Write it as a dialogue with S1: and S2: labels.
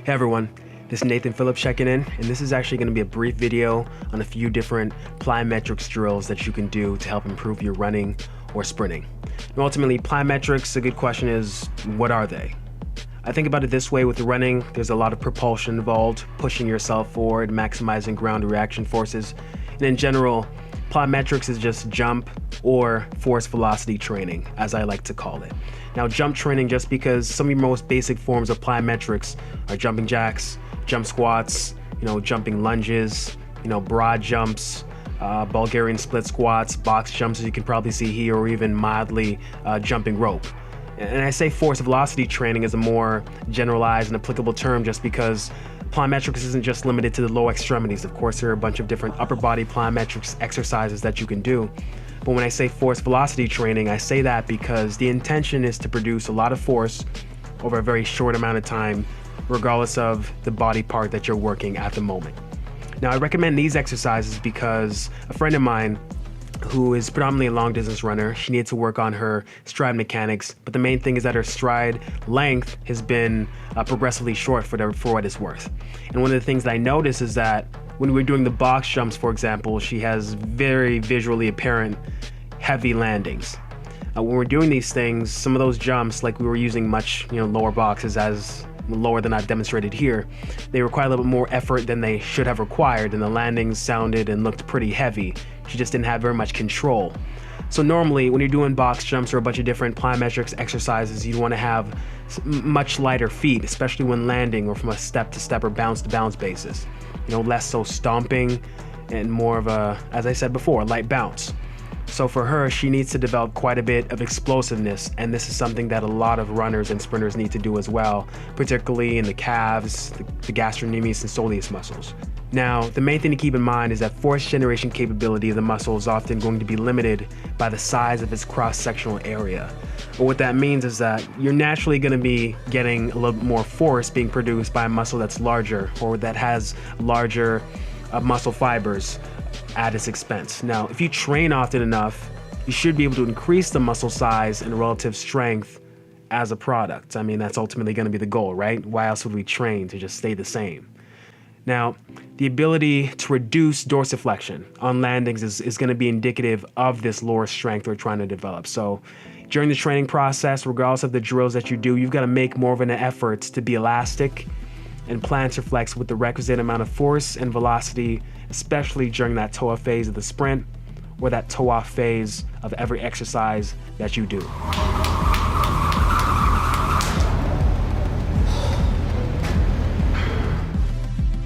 S1: Hey everyone, this is Nathan Phillips checking in, and this is actually going to be a brief video on a few different plyometrics drills that you can do to help improve your running or sprinting. And ultimately, plyometrics, a good question is, what are they? I think about it this way: with the running, there's a lot of propulsion involved, pushing yourself forward, maximizing ground reaction forces. And in general, plyometrics is just jump or force velocity training, as I like to call it. Now, jump training, just because some of your most basic forms of plyometrics are jumping jacks, jump squats, jumping lunges, broad jumps, Bulgarian split squats, box jumps, as you can probably see here, or even mildly jumping rope. And I say force velocity training is a more generalized and applicable term just because plyometrics isn't just limited to the lower extremities. Of course, there are a bunch of different upper body plyometrics exercises that you can do. But when I say force velocity training, I say that because the intention is to produce a lot of force over a very short amount of time, regardless of the body part that you're working at the moment. Now, I recommend these exercises because a friend of mine who is predominantly a long distance runner, she needs to work on her stride mechanics, but the main thing is that her stride length has been progressively short for what it's worth. And one of the things that I notice is that when we're doing the box jumps, for example, she has very visually apparent heavy landings. When we're doing these things, some of those jumps, like we were using much lower boxes, as lower than I've demonstrated here, they require a little bit more effort than they should have required, and the landings sounded and looked pretty heavy. She just didn't have very much control. So normally when you're doing box jumps or a bunch of different plyometrics exercises, you want to have much lighter feet, especially when landing or from a step to step or bounce to bounce basis. Less so stomping and more of a, as I said before, light bounce. So for her, she needs to develop quite a bit of explosiveness, and this is something that a lot of runners and sprinters need to do as well, particularly in the calves, the gastrocnemius and soleus muscles. Now, the main thing to keep in mind is that force generation capability of the muscle is often going to be limited by the size of its cross-sectional area. But what that means is that you're naturally going to be getting a little bit more force being produced by a muscle that's larger or that has larger muscle fibers at its expense. Now, if you train often enough, you should be able to increase the muscle size and relative strength as a product. I mean, that's ultimately going to be the goal, right? Why else would we train to just stay the same? Now, the ability to reduce dorsiflexion on landings is going to be indicative of this lower strength we're trying to develop. So during the training process, regardless of the drills that you do, you've got to make more of an effort to be elastic and plantar flex with the requisite amount of force and velocity, especially during that toe-off phase of the sprint or that toe-off phase of every exercise that you do.